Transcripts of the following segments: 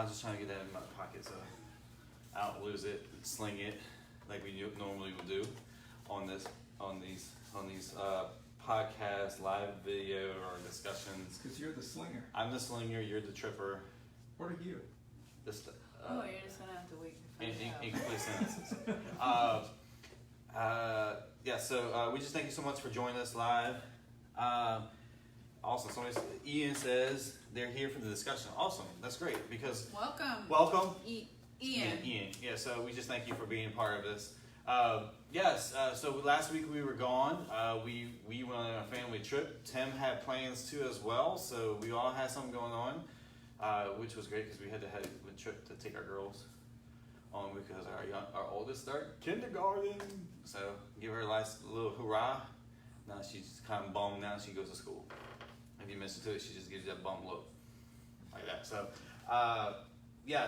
I'm just trying to get that in my pocket so I don't lose it, sling it like we normally would do on these podcasts, live video or discussions. Because you're the slinger. I'm the slinger. You're the tripper. What are you? You're just gonna have to wait to find out. In complete sentences. So we just thank you so much for joining us live. Also, Ian says they're here for the discussion. Awesome, that's great because welcome, Ian. Yeah, so we just thank you for being a part of this. So last week we were gone. We went on a family trip. Tim had plans too as well, so we all had something going on, which was great because we had to have a trip to take our girls on because our oldest start kindergarten. So give her a nice little hurrah. Now she's kind of bummed now she goes to school. If you miss it to it, she just gives you that bum look like that. So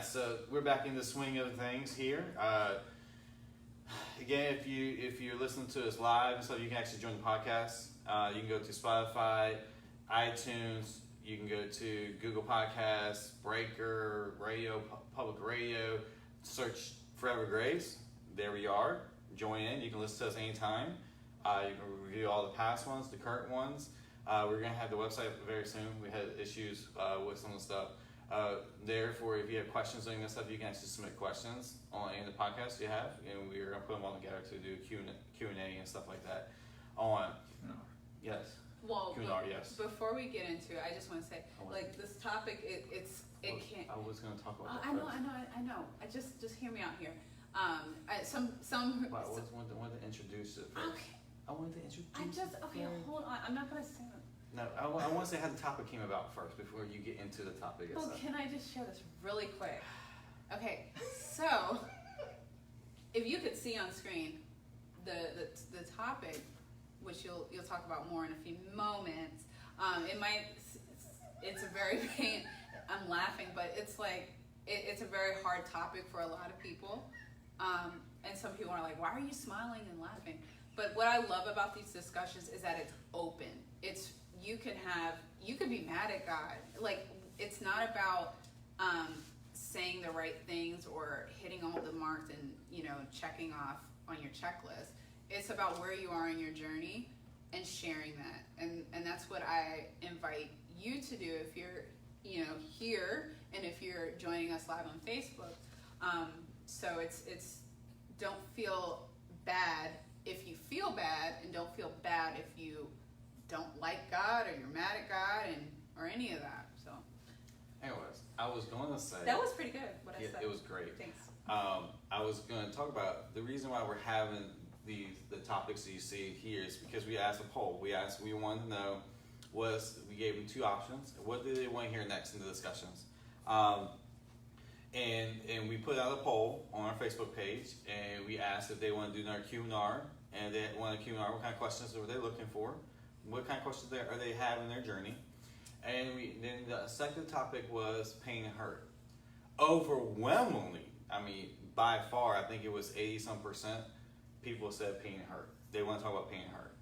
so we're back in the swing of things here. Again, if you're listening to us live and stuff, you can actually join the podcast. You can go to Spotify, iTunes. You can go to Google Podcasts, Breaker, Radio, Public Radio. Search Forever Grace. There we are. Join in. You can listen to us anytime. You can review all the past ones, the current ones. We're going to have the website very soon. We had issues with some of the stuff. Therefore, if you have questions on this stuff, you can actually submit questions on any of the podcasts you have, and we're going to put them all together to do Q&A and stuff like that. Yes. Well, Q&R, yes. Before we get into it, I just want to say, this topic, it can't. I was going to talk about that. I know. Just hear me out here. I wanted to introduce it first. Okay. I wanted to introduce. Hold on. I'm not going to say that. No, I want to say how the topic came about first before you get into the topic itself. Well, can I just share this really quick? Okay, so if you could see on screen the topic, which you'll talk about more in a few moments, it's a very I'm laughing, but it's like it's a very hard topic for a lot of people, and some people are like, why are you smiling and laughing? But what I love about these discussions is that it's open. You can be mad at God. Like, it's not about saying the right things or hitting all the marks and checking off on your checklist. It's about where you are in your journey and sharing that. And that's what I invite you to do if you're here and if you're joining us live on Facebook. So it's don't feel bad if you feel bad, and don't feel bad if you don't like God or you're mad at God or any of that. So anyways, I was going to say that was pretty good what I said. It was great. Thanks. I was going to talk about the reason why we're having the topics that you see here is because we asked a poll. We wanted to know we gave them two options. What do they want to hear next in the discussions? And we put out a poll on our Facebook page, and we asked if they want to do another Q&R, and they want a Q&R, what kind of questions are they looking for? What kind of questions are they having in their journey? And then the second topic was pain and hurt. Overwhelmingly, by far, I think it was 80-some%, people said pain and hurt. They want to talk about pain and hurt.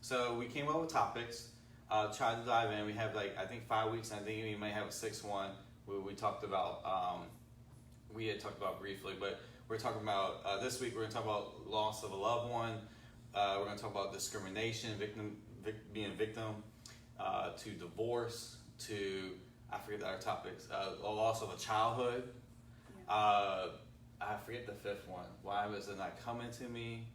So we came up with topics, tried to dive in. We have I think 5 weeks, and I think we may have a sixth one where we talked about, we had talked about briefly, but we're talking about, this week we're going to talk about loss of a loved one. We're going to talk about discrimination, being a victim, to divorce, to, I forget the other topics, a loss of a childhood. Yeah. I forget the fifth one. Why was it not coming to me?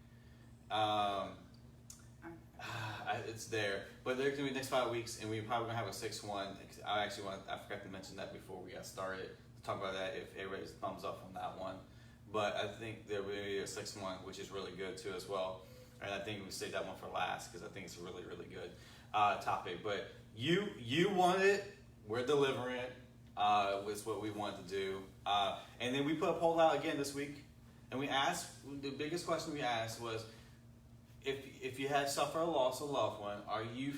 It's there. But there's going to be the next 5 weeks, and we're probably going to have a sixth one. I forgot to mention that before we got started. Talk about that if everybody's thumbs up on that one. But I think there will be a sixth one, which is really good too as well. And I think we save that one for last because I think it's a really, really good topic. But you want it, we're delivering it. Was what we wanted to do. And then we put a poll out again this week, and we asked, the biggest question we asked was, if you had suffered a loss of a loved one, are you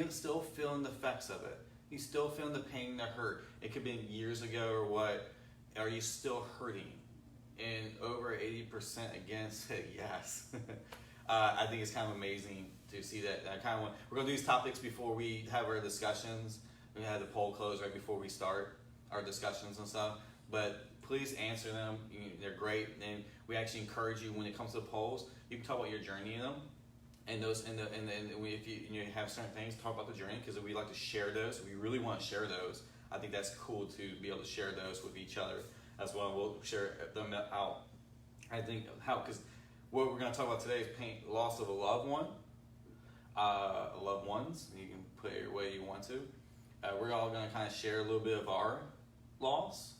still feeling the effects of it? You still feeling the pain, the hurt? It could have been years ago or what. Are you still hurting? And over 80% again said yes. I think it's kind of amazing to see that. We're going to do these topics before we have our discussions. We had the poll close right before we start. our discussions and stuff, but please answer them. They're great, and we actually encourage you when it comes to the polls. You can talk about your journey in them, and those, and if you have certain things, talk about the journey, because we like to share those. We really want to share those. I think that's cool to be able to share those with each other as well. We'll share them out. I think how, because what we're going to talk about today is loss of a loved one, loved ones. You can put it your way you want to. We're all going to kind of share a little bit of our loss,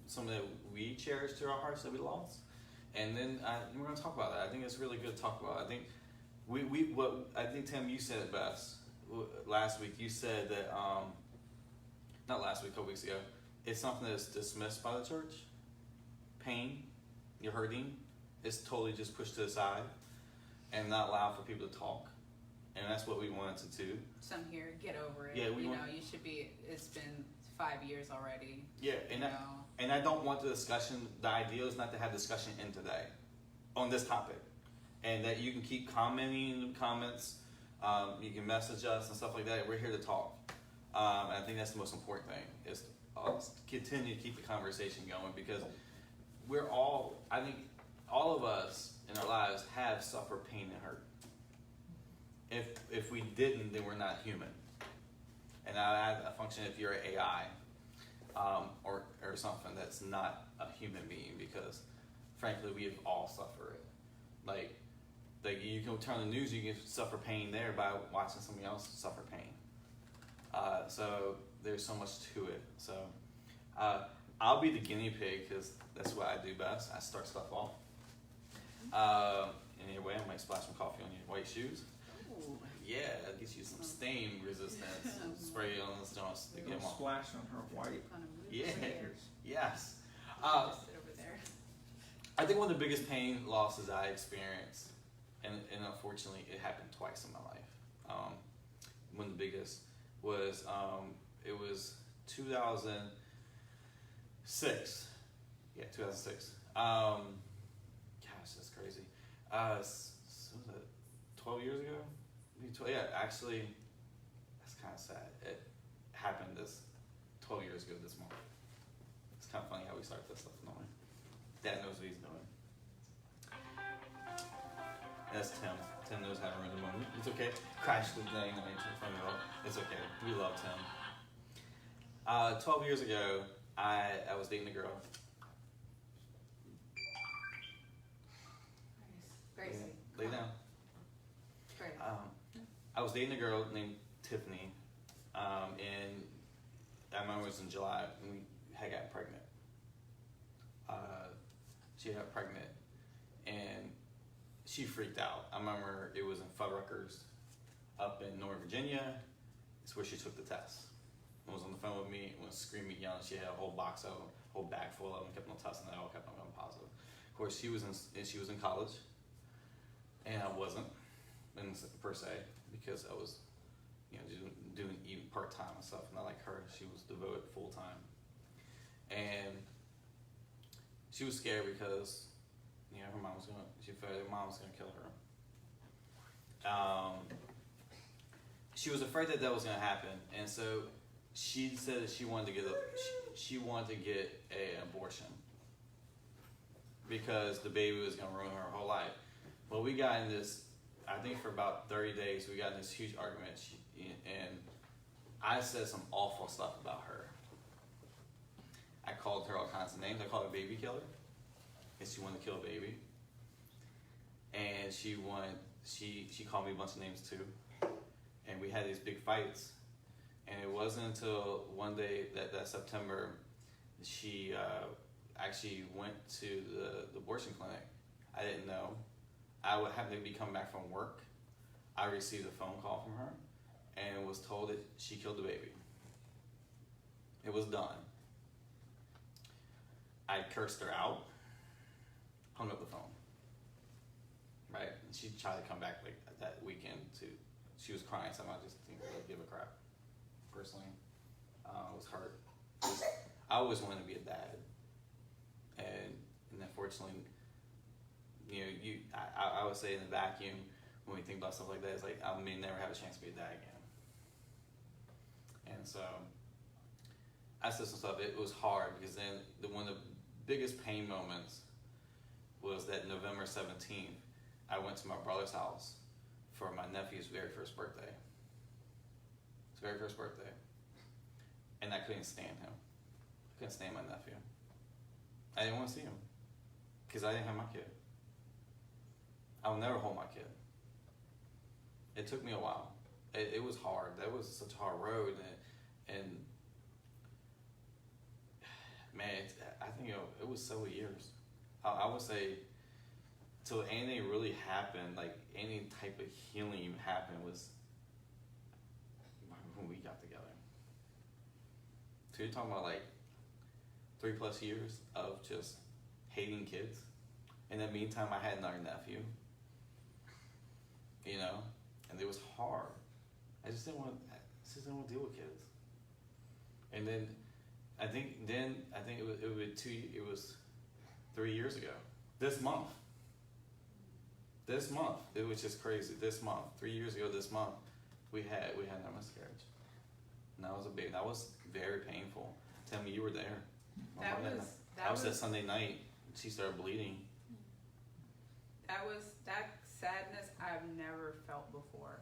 something that we cherish to our hearts that we lost, and then we're going to talk about that. I think it's really good to talk about. I think I think Tim, you said it best last week. You said that not last week, a couple weeks ago. It's something that's dismissed by the church. Pain, you're hurting, it's totally just pushed to the side and not allowed for people to talk. And that's what we wanted to do. Some here, get over it. Yeah, you should be. It's been 5 years already. Yeah, and I don't want the discussion. The idea is not to have discussion in today on this topic, and that you can keep commenting in the comments. You can message us and stuff like that. We're here to talk. And I think that's the most important thing, is continue to keep the conversation going, because I think all of us in our lives have suffered pain and hurt. If we didn't, then we're not human. And I function if you're an AI or something that's not a human being, because frankly we have all suffered it. Like you can turn the news, you can suffer pain there by watching somebody else suffer pain. So there's so much to it. So I'll be the guinea pig, because that's what I do best. I start stuff off. Anyway, I might splash some coffee on your white shoes. Ooh. Yeah, it gets you some stain resistance. Spray on the stones to get them off. Splash on her white. Yeah. sneakers. Yes. Just sit over there. I think one of the biggest pain losses I experienced, and unfortunately it happened twice in my life. One of the biggest was it was 2006. Yeah, 2006. Gosh, that's crazy. What was it, 12 years ago? Yeah, actually, that's kind of sad. It happened 12 years ago this month. It's kind of funny how we start this stuff knowing. Dad knows what he's doing. And that's Tim. Tim knows how to run the moment. It's okay. Crash the thing. It's okay. We love Tim. 12 years ago, I was dating a girl. Gracie. Lay down. Great. I was dating a girl named Tiffany, and I remember it was in July, and we had gotten pregnant. She got pregnant, and she freaked out. I remember it was in Fuddruckers up in Northern Virginia. It's where she took the test. And was on the phone with me, and was screaming, yelling. She had a whole box of them, whole bag full of them, kept on testing. They all kept on going positive. Of course, she was in college, and I wasn't, per se, because I was, doing even part time and stuff. Not like her; she was devoted full time, and she was scared because, her mom was she felt her mom was gonna kill her. She was afraid that was gonna happen, and so she said that she wanted to get an abortion because the baby was gonna ruin her whole life. Well, we got in this. I think for about 30 days, we got in this huge argument, and I said some awful stuff about her. I called her all kinds of names. I called her baby killer, because she wanted to kill a baby. And she called me a bunch of names too. And we had these big fights. And it wasn't until one day that September, she actually went to the abortion clinic. I didn't know. I would happen to be coming back from work. I received a phone call from her and was told that she killed the baby. It was done. I cursed her out, hung up the phone. Right? And she tried to come back like that weekend too. She was crying, so I just didn't really give a crap. Personally, I was hurt. I always wanted to be a dad, and unfortunately, I would say in the vacuum, when we think about stuff like that, it's like I may never have a chance to be a dad again. And so I said some stuff. It was hard because then one of the biggest pain moments was that November 17th, I went to my brother's house for my nephew's very first birthday. His very first birthday. And I couldn't stand him. I couldn't stand my nephew. I didn't want to see him because I didn't have my kid. I will never hold my kid. It took me a while. It was hard. That was such a hard road, and man, I think it was several years. I would say till anything really happened, like any type of healing happened, was when we got together. So you're talking about like 3+ years of just hating kids. In the meantime, I had another nephew. You know, and it was hard. I just didn't want to deal with kids. And then I think it was 3 years ago. This month, it was just crazy. This month, 3 years ago, this month, we had a miscarriage, and that was very painful. Tell me, you were there. That was that Sunday night. She started bleeding. That sadness I've never felt before,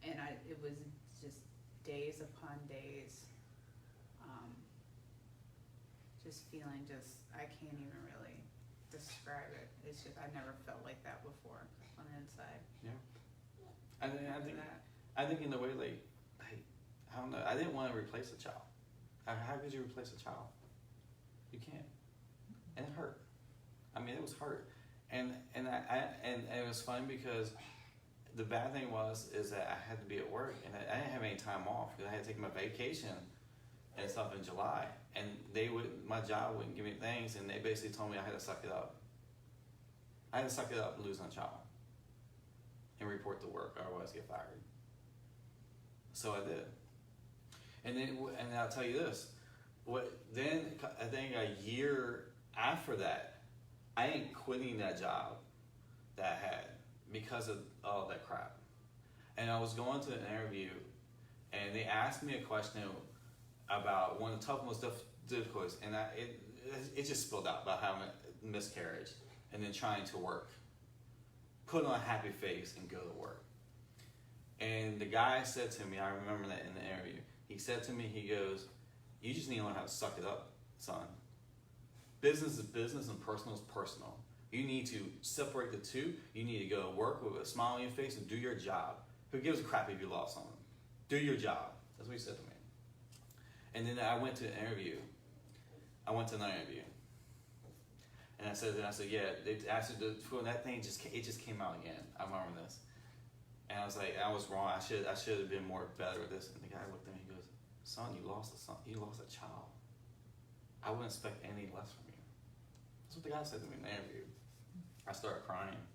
and it was just days upon days, just feeling I can't even really describe it. It's just I never felt like that before on the inside. Yeah, I think in a way, like I don't know. I didn't want to replace a child. How could you replace a child? You can't, and it hurt. I mean, it was hurt. And it was fun because the bad thing is that I had to be at work and I didn't have any time off because I had to take my vacation and stuff in July, and my job wouldn't give me things, and they basically told me I had to suck it up. I had to suck it up and lose my child and report to work, otherwise get fired. So I did. And I'll tell you this. Then I think a year after that, I ain't quitting that job that I had because of all that crap. And I was going to an interview, and they asked me a question about one of the most difficult, and it just spilled out about having a miscarriage and then trying to work. Put on a happy face and go to work. And the guy said to me, I remember that in the interview, he said to me, he goes, "You just need to learn how to suck it up, son. Business is business and personal is personal. You need to separate the two. You need to go to work with a smile on your face and do your job. Who gives a crap if you lost someone? Do your job." That's what he said to me. And then I went to an interview. Another interview. And I said, yeah, they asked you to, that thing it just came out again. I remember this. And I was like, I was wrong. I should have been better at this. And the guy looked at me and he goes, "Son, you lost a child. I wouldn't expect any less from you." That's what the guy said to me in the interview. I started crying.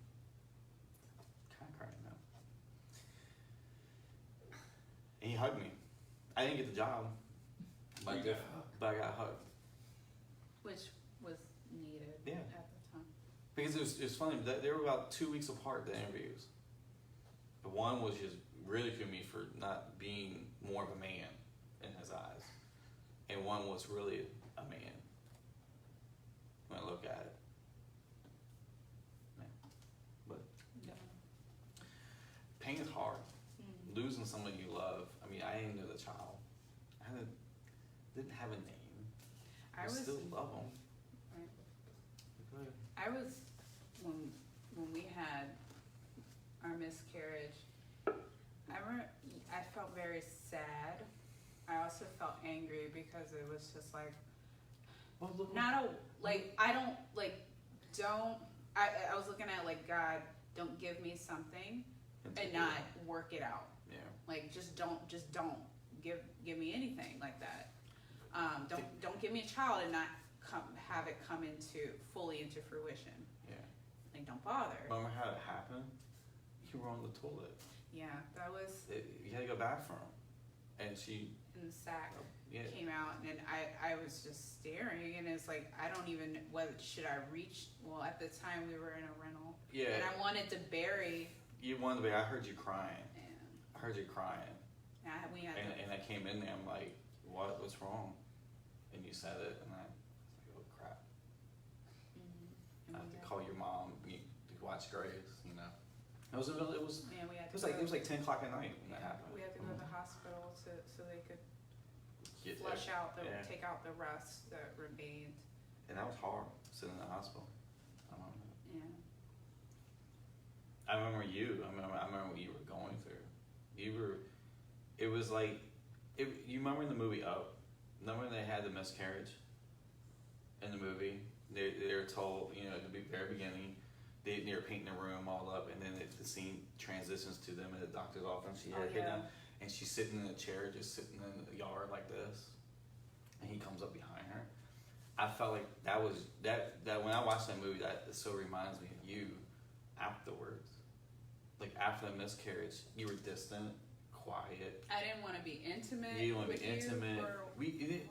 Kind of crying now. And he hugged me. I didn't get the job, but I got hugged. Which was needed at the time. Because it was funny, they were about 2 weeks apart, the interviews. The one was just ridiculing me for not being more of a man in his eyes. And one was really a man when I look at it. Man. But yeah. Pain is hard. Mm-hmm. Losing someone you love. I mean, I didn't know the child. I didn't have a name. I still love them. Right. Go ahead. I was when we had our miscarriage. I felt very sad. I also felt angry because it was just like I was looking at like, God, don't give me something and not work it out. Yeah. Like just don't give me anything like that. Don't give me a child and not have it come fully into fruition. Yeah. Like don't bother. Remember how it happened? You were on the toilet. Yeah, that was. You had to go bathroom, and she. And the sac came out, and then I was just staring, and it's like I don't even should I reach. Well, at the time we were in a rental. Yeah. And I wanted to bury. You wanted to bury. I heard you crying. Yeah. I heard you crying. And I came in there. I'm like, what's wrong? and you said it, and I was like, oh crap. Mm-hmm. I have to call your mom to watch Grace, you know. It was Man, we had to it was like 10 o'clock at night when that happened. We had to go to the hospital so they could Get flush there. out Yeah. take out the rust that remained. And that was hard, sitting in the hospital. Yeah. I remember you. I remember what you were going through. It was like, you remember in the movie Up? Remember when they had the miscarriage in the movie? They were told, you know, at the very beginning, they were painting the room all up, and then the scene transitions to them in the doctor's office. She had her head down, and she's sitting in a chair, just sitting in the yard like this, and he comes up behind her. I felt like that when I watched that movie, that so reminds me of you afterwards. Like after the miscarriage, you were distant, quiet. I didn't want to be intimate. You didn't want to be intimate. We didn't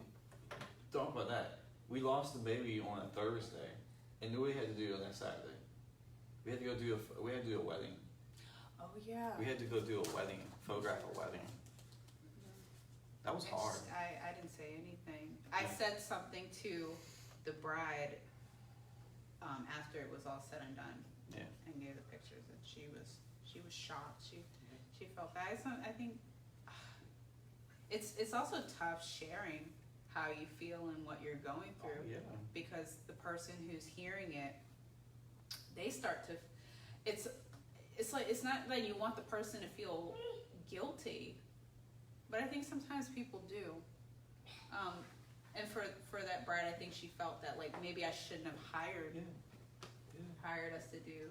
talk about that. We lost the baby on a Thursday, and knew what we had to do on that Saturday. We had to go do a wedding. Oh yeah. We had to go do a wedding, photograph a wedding. That was hard. I didn't say anything. I said something to the bride after it was all said and done. Yeah. And gave the pictures, and she was shocked. She felt bad. I think it's also tough sharing how you feel and what you're going through. Oh, yeah. Because the person who's hearing it, they start to. It's like, it's not that you want the person to feel guilty, but I think sometimes people do. And for that bride, I think she felt that like maybe I shouldn't have hired us to do.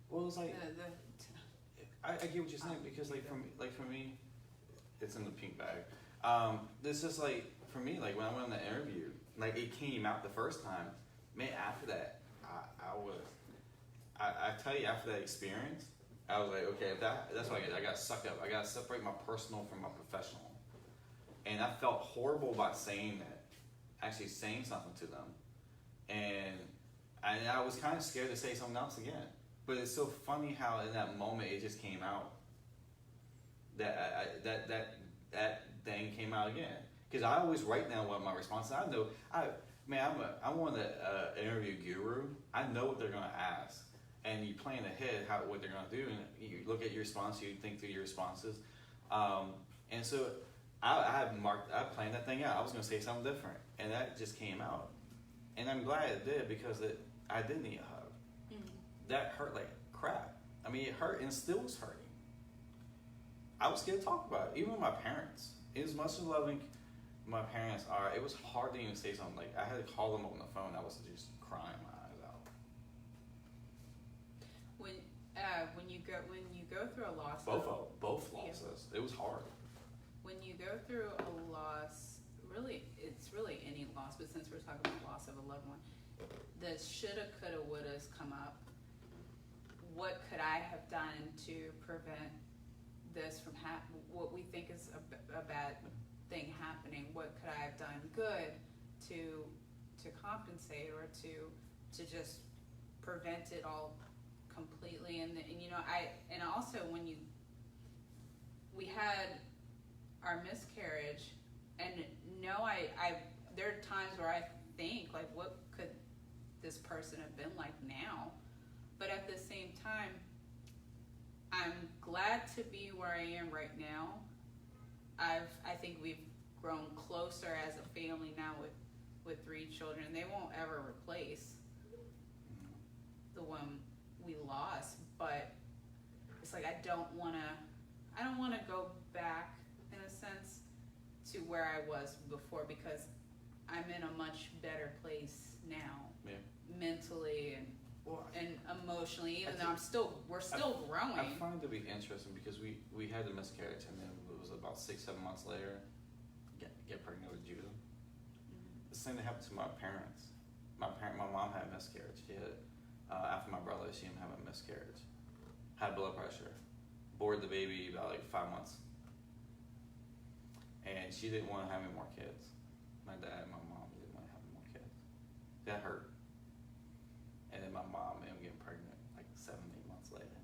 Well, it's like I get what you're saying, because like for me, it's in the pink bag. This is like for me, like when I went on the interview, like it came out the first time. Man, after that, I tell you, after that experience, I was like, okay, that's what I got sucked up. I got to separate my personal from my professional. And I felt horrible about saying that, actually saying something to them. And I was kind of scared to say something else again. But it's so funny how in that moment it just came out. That thing came out again. Because I always write down what my response is. I know, I'm one of the interview guru. I know what they're going to ask. And you plan ahead what they're going to do, and you look at your response, you think through your responses. And so I planned that thing out. I was going to say something different, and that just came out. And I'm glad it did, because I did need a hug. Mm-hmm. That hurt like crap. I mean, it hurt and still was hurting. I was scared to talk about it, even with my parents. As much as loving my parents are, it was hard to even say something. Like I had to call them on the phone. I was just crying my eyes out. When you go through a loss, both losses, it was hard. When you go through a loss, it's really any loss, but since we're talking about loss of a loved one, the shoulda, coulda, wouldas come up. What could I have done to prevent this from happening? What we think is a bad thing happening? What could I have done good to compensate, or to just prevent it all completely? And you know, and also when we had our miscarriage, and there are times where I think like, what could this person have been like now? But at the same time, I'm glad to be where I am right now. I think we've grown closer as a family now with 3 children. They won't ever replace the one we lost, but it's like I don't want to go back in a sense to where I was before, because I'm in a much better place now, mentally and emotionally. Even though we're still growing. I find it to be interesting, because we had the miscarriage, and then it was about 6-7 months later, get pregnant with Judah. Mm-hmm. The same thing happened to my parents. My mom had a miscarriage. She had after my brother, she didn't have a miscarriage. Had blood pressure. Bore the baby about like 5 months. And she didn't want to have any more kids. My dad and my mom didn't want to have any more kids. That hurt. And then my mom ended up getting pregnant like 7-8 months later.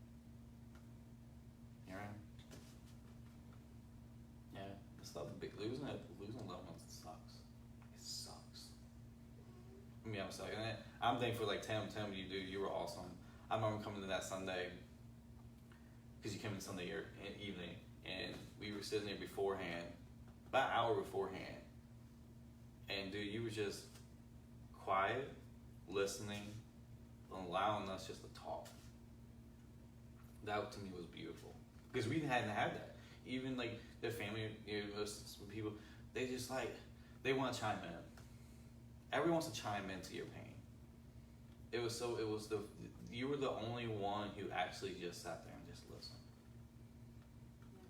You know? Yeah. It's losing loved ones sucks. It's was stuck. And I'm thankful, like Tim, you were awesome. I remember coming to that Sunday, because you came in Sunday evening, and we were sitting there beforehand, about an hour beforehand, and dude, you were just quiet, listening, allowing us just to talk. That to me was beautiful, because we hadn't had that. Even like the family, some people, they just like, they want to chime in. Everyone wants to chime into your pain. You were the only one who actually just sat there and just listened.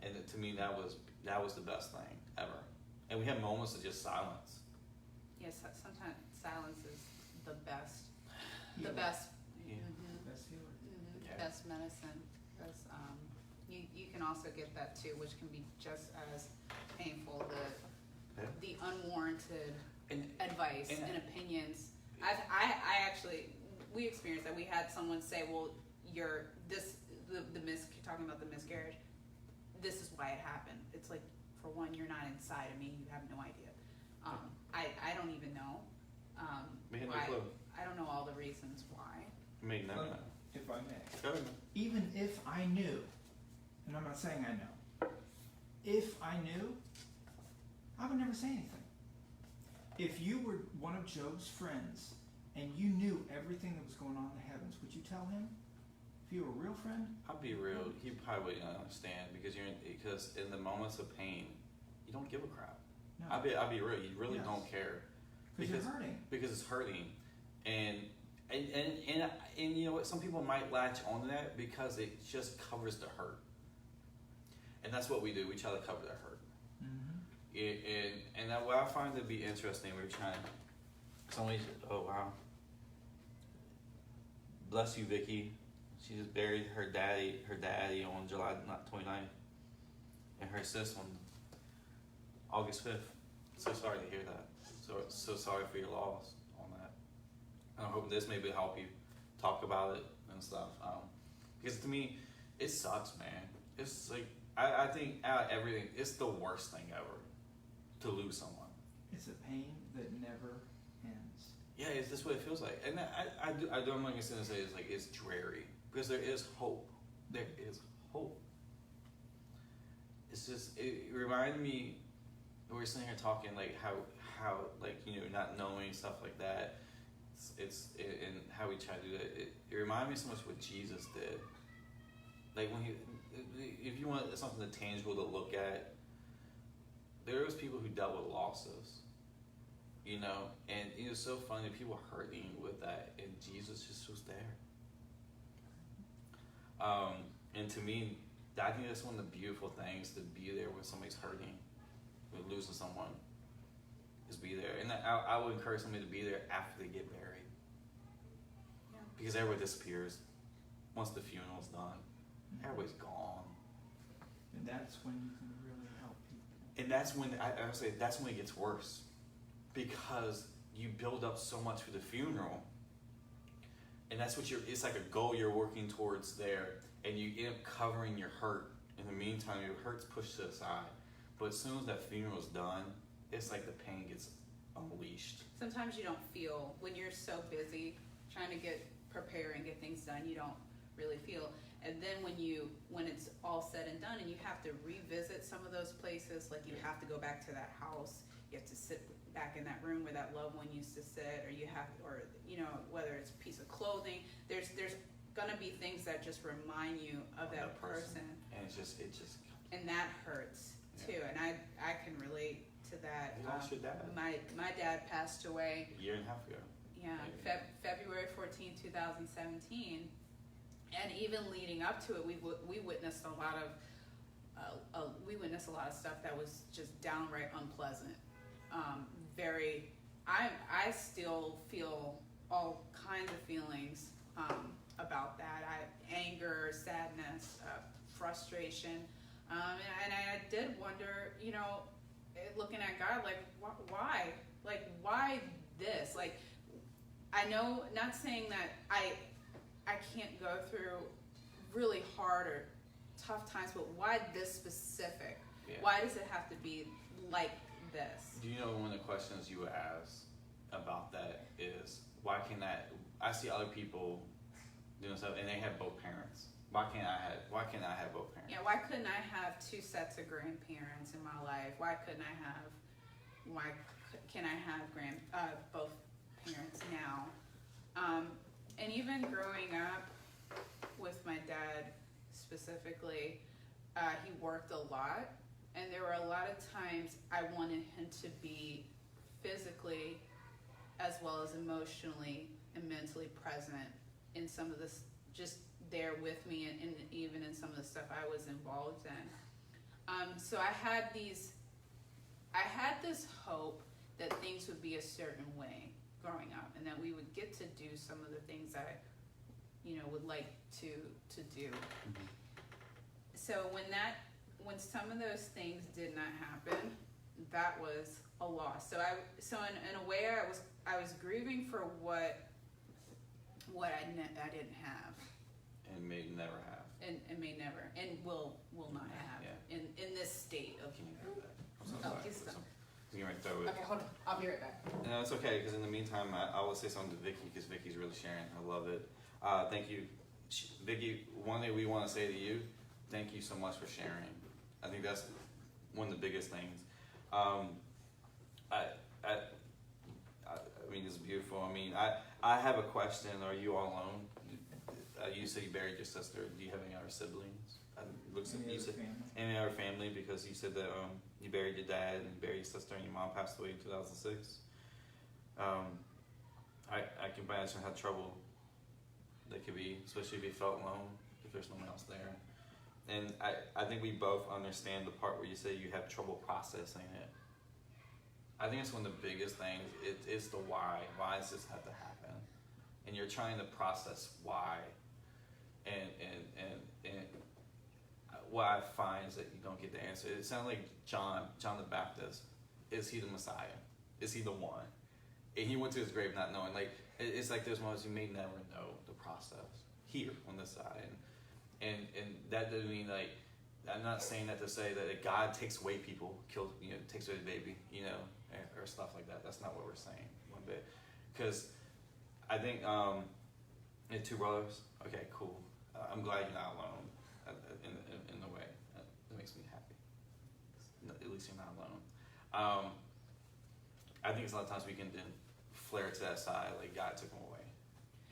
And to me, that was the best thing ever. And we had moments of just silence. Yes, sometimes silence is the best. Yeah. The best. Yeah. Mm-hmm. Best healer. Mm-hmm. Yeah. Best medicine. Because you can also get that too, which can be just as painful. The unwarranted advice and opinions. I actually, we experienced that. We had someone say, "Well, you're talking about the miscarriage. This is why it happened." It's like, for one, you're not inside of me. You have no idea. I don't even know. We had no why. clue. I don't know all the reasons why. Made no. If I may. Go ahead. Even if I knew, and I'm not saying I know, if I knew, I would never say anything. If you were one of Job's friends and you knew everything that was going on in the heavens, would you tell him? If you were a real friend? I'll be real. He probably wouldn't understand, because because in the moments of pain, you don't give a crap. No. I'll be real. You really Yes. don't care, Because you're hurting. because it's hurting, and you know what? Some people might latch onto that because it just covers the hurt, and that's what we do. We try to cover the hurt. Mm-hmm. And that what I find to be interesting, we're trying. Somebody, oh wow, bless you, Vicky. She just buried her daddy on July 29th, and her sis on August 5th. So sorry to hear that. So sorry for your loss on that. And I hope this maybe help you talk about it and stuff. Because to me, it sucks, man. It's like I think out of everything, it's the worst thing ever to lose someone. It's a pain that never ends. Yeah, it's just what it feels like. And I'm not gonna say it's dreary, because there is hope. There is hope. It's just, it reminded me, we were sitting here talking like how like, you know, not knowing stuff like that. And how we try to do that. It reminded me so much what Jesus did. Like when if you want something tangible to look at, there was people who dealt with losses, you know, and it was so funny, people hurting with that, and Jesus just was there. And to me, I think that's one of the beautiful things, to be there when somebody's hurting, with losing someone, is be there. And I would encourage somebody to be there after they get buried. Yeah. Because everybody disappears once the funeral's done. Everybody's gone. And that's when you can really help people. And that's when, I would say, that's when it gets worse. Because you build up so much for the funeral, and that's what it's like a goal you're working towards there, and you end up covering your hurt. In the meantime, your hurt's pushed to the side. But as soon as that funeral's done, it's like the pain gets unleashed. Sometimes you don't feel, when you're so busy trying to prepare and get things done, you don't really feel. And then when it's all said and done, and you have to revisit some of those places, like you have to go back to that house, you have to sit back in that room where that loved one used to sit, or you know, whether it's a piece of clothing, there's gonna be things that just remind you of that person. And it just And that hurts too. And I can relate to that. You lost your dad. My dad passed away a year and a half ago. Yeah, February 14, 2017, and even leading up to it, we witnessed a lot of stuff that was just downright unpleasant. I still feel all kinds of feelings about that. Anger, sadness, frustration, and I did wonder, you know, looking at God, like why, why this, like. I know, not saying that I can't go through really hard or tough times, but why this specific? Yeah. Why does it have to be like this? Do you know one of the questions you ask about that is, why can't I see other people doing stuff and they have both parents. Why can't I have both parents? Yeah, why couldn't I have 2 sets of grandparents in my life? Why can't I have both parents now? And even growing up with my dad specifically, he worked a lot, and there were a lot of times I wanted him to be physically as well as emotionally and mentally present in some of this, just there with me, and even in some of the stuff I was involved in. So I had this hope that things would be a certain way growing up, and that we would get to do some of the things I, would like to do. Mm-hmm. So when some of those things did not happen, that was a loss. So in a way, I was grieving for what I didn't have, And may never have. and may never, and will not have, Yeah. in this state of. Can you have that? I'm so Oh, sorry. he's done. You can throw it. Okay, hold on. I'll be right back. No, it's okay, because in the meantime, I will say something to Vicky, because Vicky's really sharing. I love it. Thank you. Vicky, one thing we want to say to you, thank you so much for sharing. I think that's one of the biggest things. I mean, it's beautiful. I mean, I have a question. Are you all alone? You said you buried your sister. Do you have any other siblings? Any other family? Because you said that you buried your dad and you buried your sister, and your mom passed away in 2006. I can imagine how trouble that could be, especially if you felt alone, if there's no one else there. And I think we both understand the part where you say you have trouble processing it. I think it's one of the biggest things. It's the why. Why does this have to happen? And you're trying to process why. And what I find is that you don't get the answer. It sounds like John the Baptist. Is he the Messiah? Is he the one? And he went to his grave not knowing. Like, it's like there's moments you may never know the process here on this side. And that doesn't mean, like, I'm not saying that to say that God takes away people, takes away the baby, or stuff like that. That's not what we're saying one bit. Because I think, you had 2 brothers. Okay, cool. I'm glad you're not alone in a way. That makes me happy. At least you're not alone. I think it's a lot of times we can then flare to that side, like God took him away,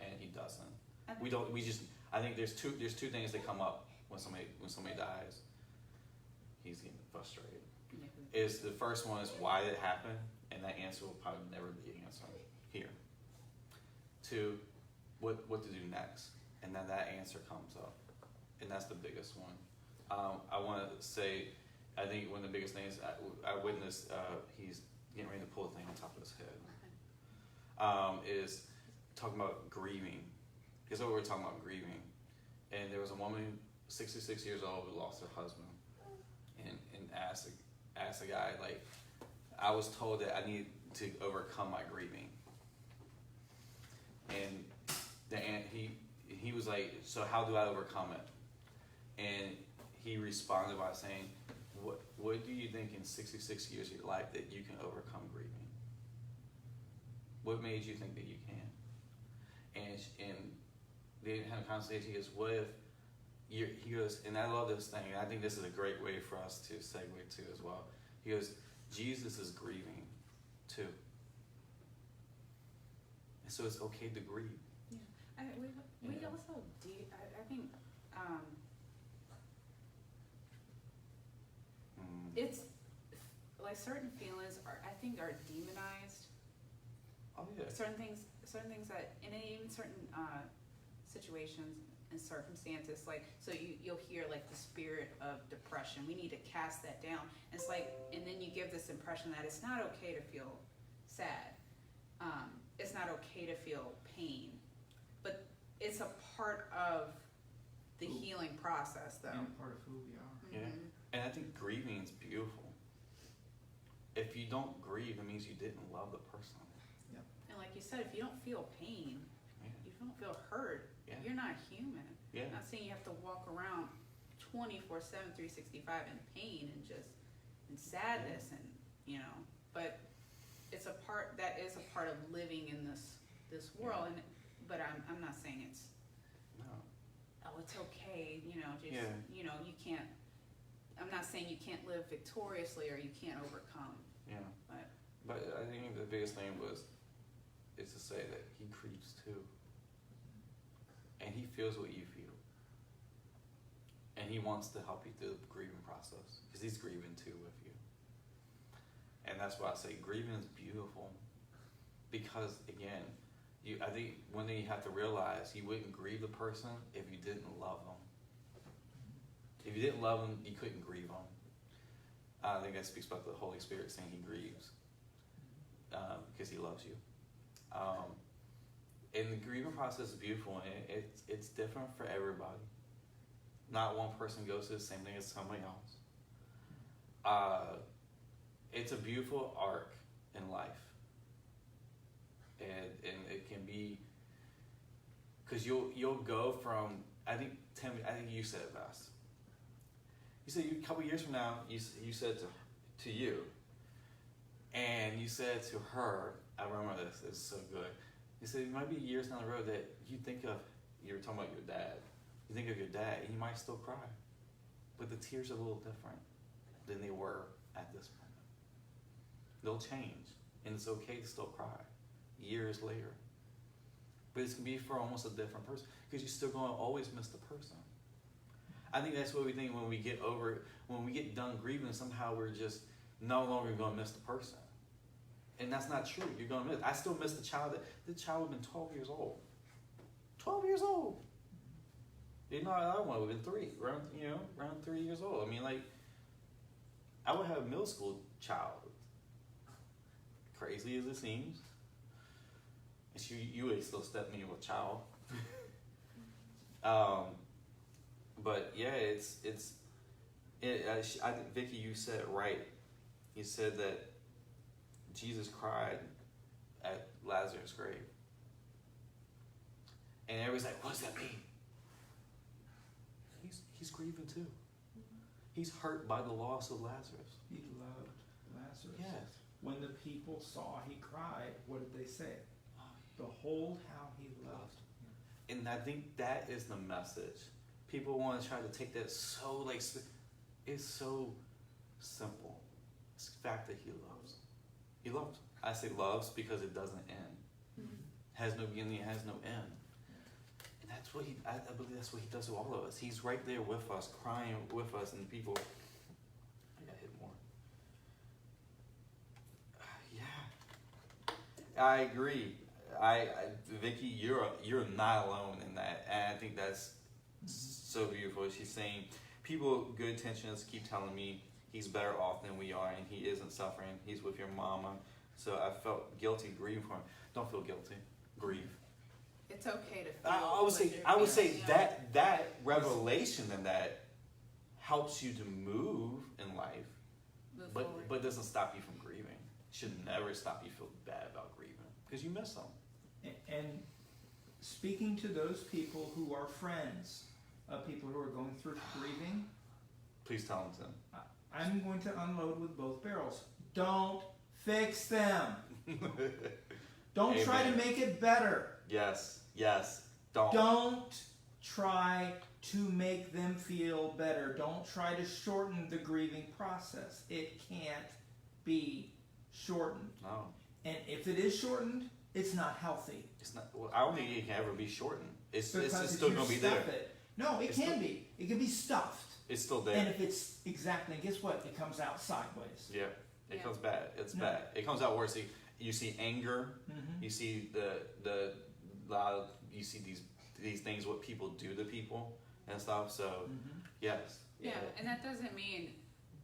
and He doesn't. I think there's two things that come up when somebody dies. He's getting frustrated. Is the first one is why did it happen, and that answer will probably never be answered here. 2, what to do next, and then that answer comes up, and that's the biggest one. I want to say, I think one of the biggest things I witnessed, he's getting ready to pull the thing on top of his head, is talking about grieving. Because what we're talking about grieving, and there was a woman, 66 years old, who lost her husband, and asked the guy, like, I was told that I need to overcome my grieving, and he was like, so how do I overcome it? And he responded by saying, what do you think in 66 years of your life that you can overcome grieving? What made you think that you can? And they had a conversation. He goes, what if he goes, and I love this thing, and I think this is a great way for us to segue to as well. He goes, Jesus is grieving too. And so it's okay to grieve. Yeah. We also I think it's like certain feelings are demonized. Oh yeah. Certain things that, and even certain situations and circumstances, like, so you'll hear like the spirit of depression. We need to cast that down. And it's like, and then you give this impression that it's not okay to feel sad. It's not okay to feel pain, but it's a part of the healing process, though. And part of who we are. Yeah. And I think grieving is beautiful. If you don't grieve, it means you didn't love the person. Yep. And like you said, if you don't feel pain, you don't feel hurt, you're not human. Yeah. I'm not saying you have to walk around 24/7, 365 in pain and just in sadness, and but it's a part of living in this this world. But I'm not saying it's, No. oh, it's okay, you know, just, Yeah. you know, you can't, I'm not saying you can't live victoriously or you can't overcome. Yeah. But But I think the biggest thing is to say that he grieves too. And he feels what you feel. And he wants to help you through the grieving process. Because he's grieving too with you. And that's why I say grieving is beautiful. Because again, I think one thing you have to realize, you wouldn't grieve the person if you didn't love them. If you didn't love them, you couldn't grieve them. I think that speaks about the Holy Spirit saying he grieves. Because he loves you. And the grieving process is beautiful, and it's different for everybody. Not one person goes through the same thing as somebody else. It's a beautiful arc in life. And it can be, because you'll go from, I think you said it best. You said a couple years from now, you said to you, and you said to her, I remember this, it's so good. You said it might be years down the road that you were talking about your dad. You think of your dad, and you might still cry. But the tears are a little different than they were at this moment. They'll change, and it's okay to still cry years later. But it's going to be for almost a different person, because you're still going to always miss the person. I think that's what we think when we get done grieving, somehow we're just no longer going to miss the person. And that's not true. You're going to miss. I still miss the child. The child would have been 12 years old. 12 years old. You know, I one would have been 3, around 3 years old. I mean, like, I would have a middle school child. Crazy as it seems. And you would still step me with a child. But yeah, I think, Vicky, you said it right. You said that Jesus cried at Lazarus' grave. And everybody's like, what does that mean? He's grieving too. He's hurt by the loss of Lazarus. He loved Lazarus. Yes. When the people saw he cried, what did they say? Behold how he loved. And I think that is the message. People want to try to take that so, like, it's so simple. It's the fact that he loves. He loves. I say loves because it doesn't end. mm-hmm. Has no beginning, it has no end. And that's what I believe that's what he does to all of us. He's right there with us, crying with us, and people, I gotta hit more. Yeah. I agree. Vicky, you're not alone in that. And I think that's so beautiful. She's saying, people with good intentions keep telling me he's better off than we are, and he isn't suffering. He's with your mama. So I felt guilty grieving for him. Don't feel guilty. Grieve. it's okay to feel. I would say that revelation and that helps you to move in life, Move but forward. but doesn't stop you from grieving. Should never stop you feel bad about grieving because you miss them. And speaking to those people who are friends of people who are going through grieving, Please tell them, Tim. I'm going to unload with both barrels. Don't fix them. Don't try to Amen. make it better. Yes. Don't. Don't try to make them feel better. Don't try to shorten the grieving process. It can't be shortened. No. And if it is shortened, it's not healthy. It's not. Well, I don't think it can ever be shortened. It's Because just if still you gonna be stuff there. it, no, it It's can still- be. It can be stuffed. It's still there. And if it's exactly, guess what? It comes out sideways. Yeah. It Yeah. comes bad. It's No. bad. It comes out worse. You see anger. Mm-hmm. You see you see these things what people do to people and stuff. So Mm-hmm. yes. Yeah, and that doesn't mean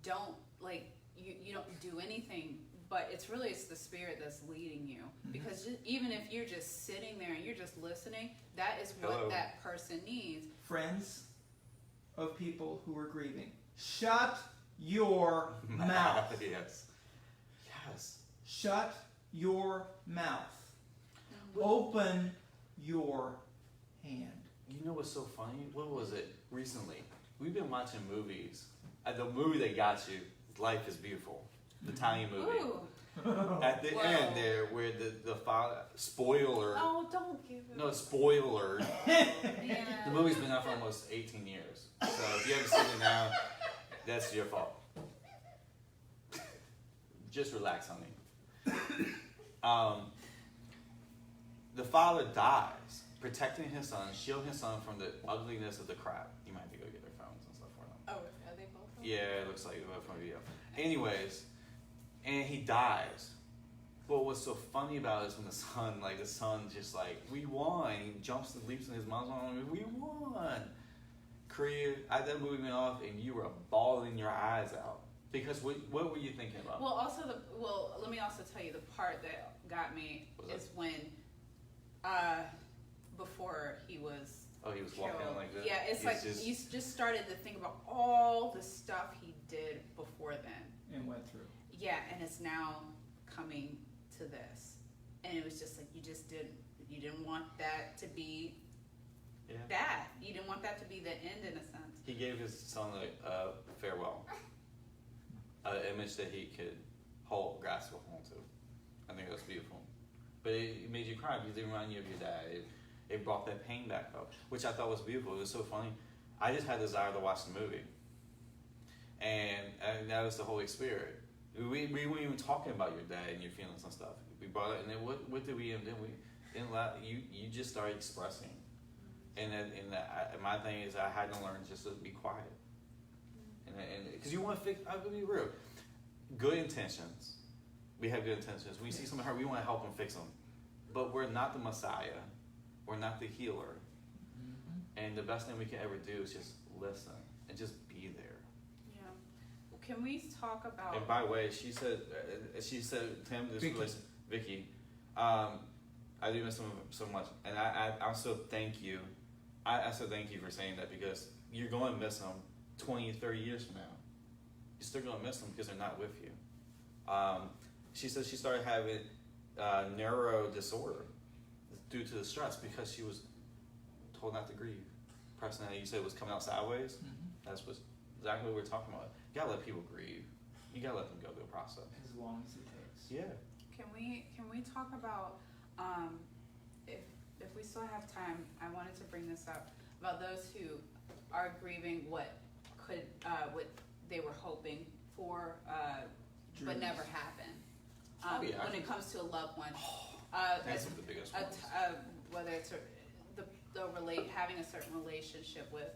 don't, like, you don't do anything, but it's the spirit that's leading you. Mm-hmm. Because even if you're just sitting there and you're just listening, that is what Hello. that person needs. Friends of people who are grieving, shut your mouth. Yes. Shut your mouth. Open your hand. You know what's so funny? What was it recently? We've been watching movies. The movie that got you, Life is Beautiful, the Italian movie. Ooh, At the Wow. end there, where the father, spoiler, Oh, don't give it. no, spoiler, Yeah. the movie's been out for almost 18 years. So if you haven't seen it now, that's your fault. Just relax, honey. The father dies, protecting his son, shielding his son from the ugliness of the crowd. You might have to go get their phones and stuff for them. Oh, are they both? Yeah, it looks like it from a video. Anyways, and he dies. But what's so funny about it is when the son just like, we won. He jumps and leaps in his mom's arms. We won. Korea, that movie went off and you were bawling your eyes out. Because what were you thinking about? Well, let me also tell you the part that got me is when, before he was. Oh, he was walking killed. like this? Yeah, it's He's like just- you just started to think about all the stuff he did before then. And went through. Yeah, and it's now coming to this, and it was just like you didn't want that to be that. You didn't want that to be the end in a sense. He gave his son a farewell, an image that he could grasp a hold to. I think that's beautiful. But it made you cry because it reminded you of your dad. It brought that pain back up, which I thought was beautiful. It was so funny. I just had the desire to watch the movie, and that was the Holy Spirit. We weren't even talking about your dad and your feelings and stuff. We brought it, and then what did we end? Then you just started expressing, and my thing is I had to learn just to be quiet, and because you want to fix. I'm gonna be real. Good intentions. We have good intentions. When we see someone hurt, we want to help them fix them, but we're not the Messiah. We're not the healer. And the best thing we can ever do is just listen and just be there. Yeah. Can we talk about? And by the way, she said Tim, this Vicky. relation, Vicky, I do miss him so much, and I'm so thank you. I so thank you for saying that because you're going to miss them 20, 30 years from now. You're still going to miss them because they're not with you. She said she started having neuro disorder due to the stress because she was told not to grieve. Personality, you said was coming out sideways. That's exactly what we're talking about. You gotta let people grieve. You gotta let them go through a process. As long as it takes. Yeah. Can we talk about if we still have time? I wanted to bring this up about those who are grieving what they were hoping for, but Dreams. never happened. Oh, yeah. When it comes to a loved one, That's the biggest one. whether it's having a certain relationship with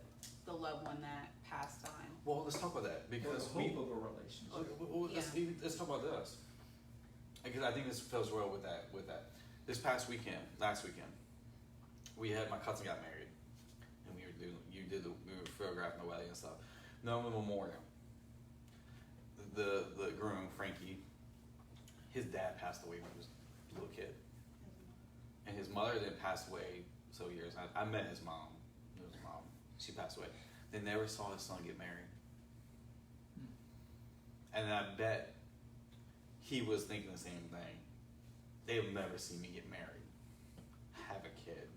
the loved one that passed on. Well, let's talk about that Or because the hope of a relationship. let's talk about this because I think this feels well with that. This last weekend, we had my cousin got married, and we were photographing the wedding and stuff. No memorial. The groom Frankie, his dad passed away when he was a little kid, and his mother then passed away. So years I met his mom. His mom, she passed away. They never saw his son get married. And I bet he was thinking the same thing. They'll never see me get married, have a kid.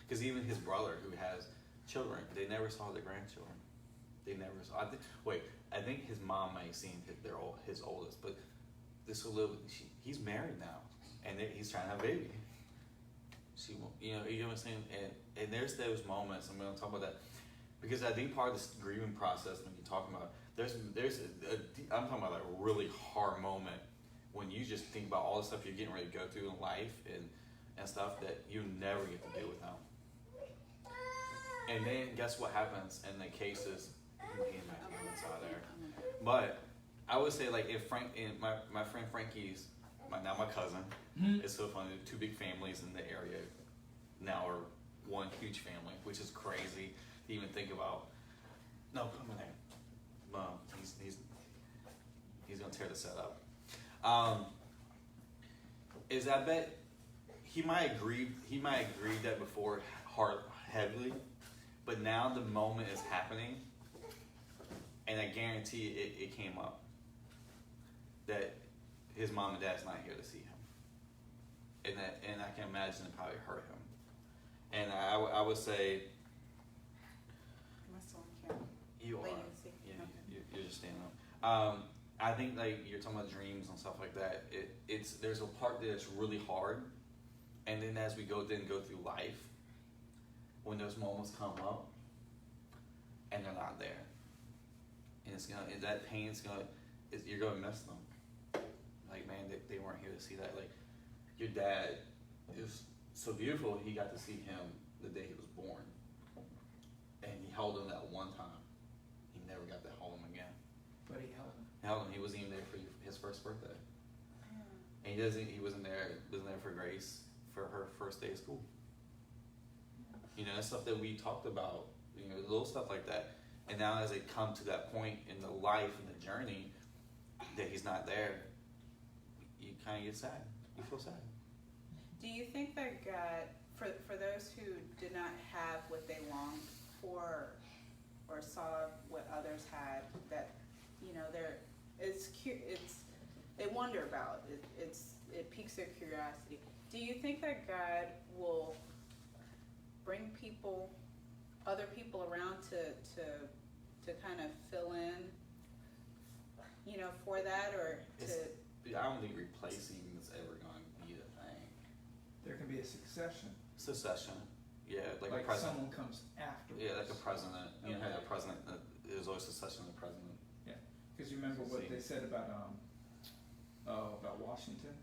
Because even his brother, who has children, they never saw their grandchildren. They never saw. I think his mom might have seen his oldest, but he's married now, and he's trying to have a baby. You know what I'm saying? And there's those moments, I'm going to talk about that, because I think part of this grieving process, when you're talking about, I'm talking about like a really hard moment when you just think about all the stuff you're getting ready to go through in life and stuff that you never get to do without. And then guess what happens in the cases? But I would say like my friend Frankie's, now my cousin, it's so funny. Two big families in the area now are one huge family, which is crazy to even think about. No, put him in there. He's gonna tear the set up. I bet he might have grieved that before heavily, but now the moment is happening, and I guarantee it came up that his mom and dad's not here to see him, and I can imagine it probably hurt him. And I would say Am I still on camera? you are. Wait, you see. Yeah, you're just standing up. I think like you're talking about dreams and stuff like that. There's a part that's really hard, and then as we go through life, when those moments come up, and they're not there, and that pain's you're gonna miss them. Like, man, they weren't here to see that. Like, your dad is so beautiful. He got to see him the day he was born, and he held him that one time. He never got to hold him again. But he held him. He wasn't even there for his first birthday, and he wasn't there for Grace for her first day of school. You know, that's stuff that we talked about. You know, little stuff like that. And now as they come to that point in the life and the journey that he's not there, you kind of get sad. You feel sad. Do you think that God, for those who did not have what they longed for, or saw what others had, that, you know, they wonder about it. It piques their curiosity. Do you think that God will bring other people around to kind of fill in, you know, for that, or I don't think replacing is ever going to be the thing. There can be a succession. Succession, yeah, like a Like president. someone comes afterwards. Yeah, like a president. You know, Okay. how a president, there's always succession of the president. Because you remember what they said about Washington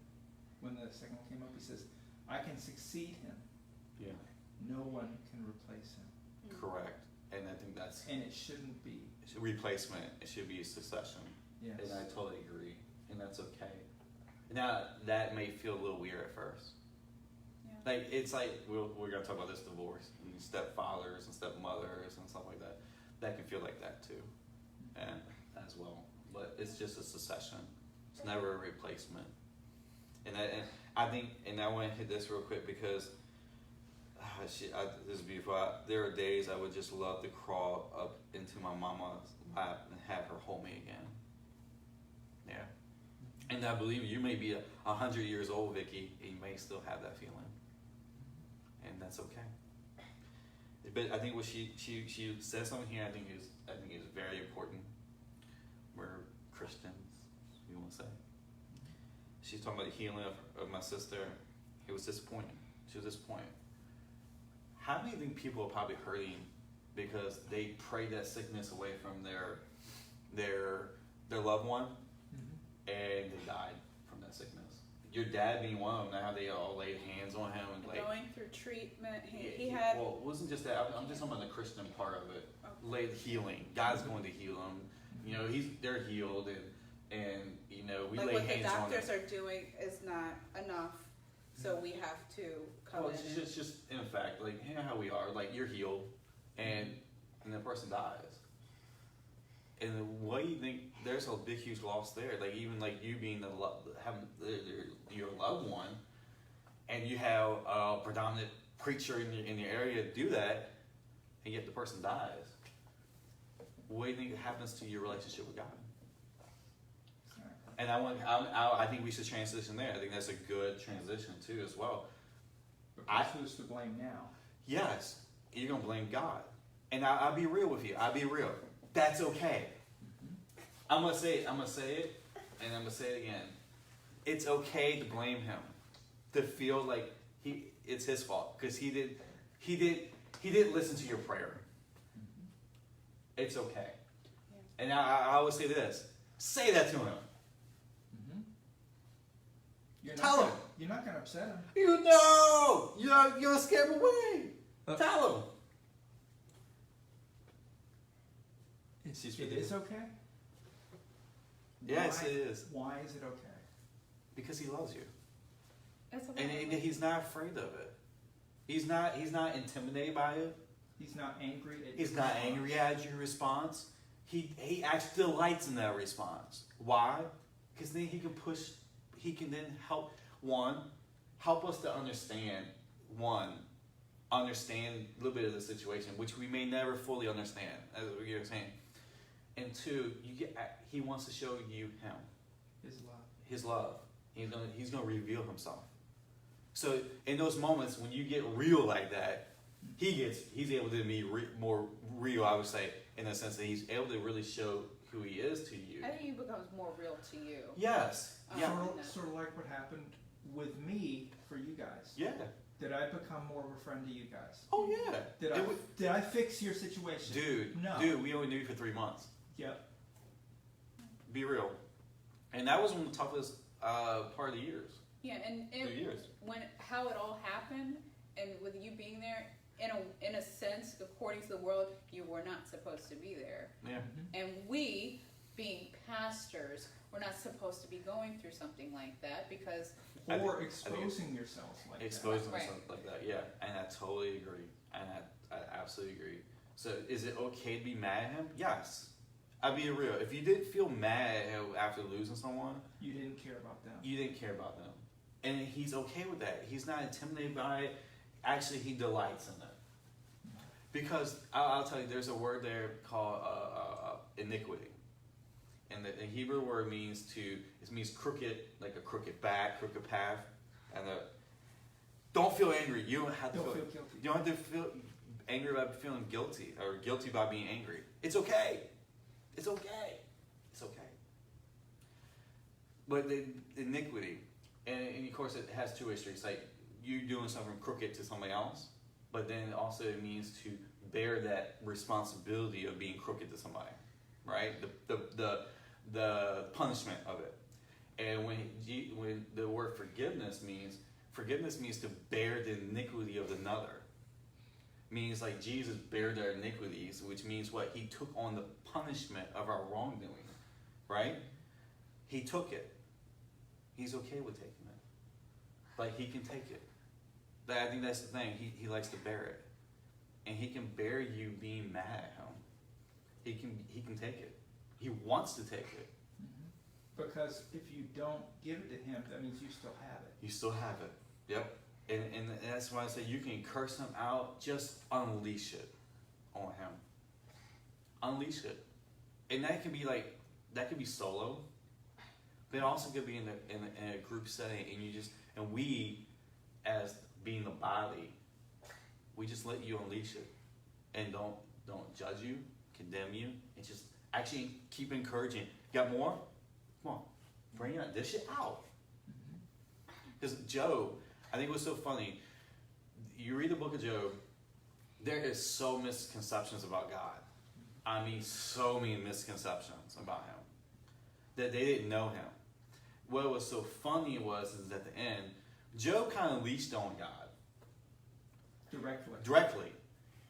when the second one came up. He says, "I can succeed him. Yeah, No one can replace him." correct. And I think that's And it shouldn't be. replacement. It should be a succession. Yes. And I totally agree, and that's okay. Now that may feel a little weird at first. Yeah. Like it's like we're gonna talk about this divorce and stepfathers and stepmothers and stuff like that. That can feel like that too, and as well. But it's just a succession. It's never a replacement. And I think, and I want to hit this real quick because this is beautiful. There are days I would just love to crawl up into my mama's lap and have her hold me again. Yeah. And I believe you may be 100 years old, Vicky, and you may still have that feeling. And that's okay. But I think what she says something here I think is very important. We're Christians, you want to say. She's talking about the healing of my sister. It was disappointing. She was disappointed. How many think people are probably hurting because they prayed that sickness away from their loved one, and they died from that sickness? Your dad being one of them. Now they all laid hands on him and going through treatment. He had. Well, it wasn't just that. I'm just talking about the Christian part of it. Okay. Laid healing. God's going to heal them. You know, they're healed, and you know we like lay what the hands on them. doctors are doing is not enough, so we have to come Well, in. it's just in fact, like, you know how we are. Like, you're healed, and the person dies. And what do you think? There's a big, huge loss there. Like, even like you being having your loved one, and you have a predominant preacher in your area do that, and yet the person dies. What do you think happens to your relationship with God? And I think we should transition there. I think that's a good transition too, as well. Because who's to blame now? Yes, you're gonna blame God, and I'll be real with you. I'll be real. That's okay. I'm gonna say it, and I'm gonna say it again. It's okay to blame him, to feel like it's his fault because he didn't listen to your prayer. It's okay. Yeah. And I always say this: say that to him. Tell him. You're not going to upset him. You know, you're gonna scare him away. Tell him. It is okay? Yes, it is. Why is it okay? Because he loves you. It's okay. And he's not afraid of it. He's not intimidated by it. He's not angry at He's not angry at your response. He actually delights in that response. Why? Because then he can then help us to understand a little bit of the situation, which we may never fully understand, as you were saying. And two, he wants to show you him. His love. He's gonna reveal himself. So in those moments when you get real like that, he's able to be more real, I would say, in the sense that he's able to really show who he is to you. I think he becomes more real to you. Yes. Yeah. Sort of like what happened with me for you guys. Yeah. Did I become more of a friend to you guys? Oh yeah. Did I fix your situation? Dude, No. Dude, we only knew you for 3 months. Yep. Be real. And that was one of the toughest part of the years. Yeah, and how it all happened, and with you being there, in a sense, according to the world, you were not supposed to be there. Yeah. And we, being pastors, we're not supposed to be going through something like that because Or exposing yourselves like that. Exposing yourself like that, yeah. And I totally agree. And I absolutely agree. So is it okay to be mad at him? Yes. I'll be real. If you didn't feel mad at him after losing someone, you didn't care about them. You didn't care about them. And he's okay with that. He's not intimidated by it. Actually, he delights in it. Because I'll tell you, there's a word there called iniquity. And the Hebrew word means crooked, like a crooked back, crooked path. And don't feel angry. You don't have to feel guilty. You don't have to feel angry about feeling guilty or guilty about being angry. It's okay. It's okay. It's okay. But the iniquity, and of course it has two extremes. Like you doing something crooked to somebody else, but then also it means to bear that responsibility of being crooked to somebody, right? The punishment of it. And when the word forgiveness means to bear the iniquity of another. Means like Jesus bared our iniquities, which means what? He took on the punishment of our wrongdoing, right? He took it. He's okay with taking it. Like he can take it. But I think that's the thing. He likes to bear it. And he can bear you being mad at him. He can take it. He wants to take it. Mm-hmm. Because if you don't give it to him, that means you still have it. You still have it. Yep. And that's why I say you can curse him out, just unleash it on him. Unleash it. And that can be solo, but it also could be in a group setting, and we, as being the body, we just let you unleash it. And don't judge you, condemn you, and just actually keep encouraging. You got more? Come on. Bring it, dish it out. Because Job, I think it was so funny. You read the book of Job, there is so misconceptions about God. I mean, so many misconceptions about him. That they didn't know him. What was so funny is at the end, Job kind of leashed on God. Directly.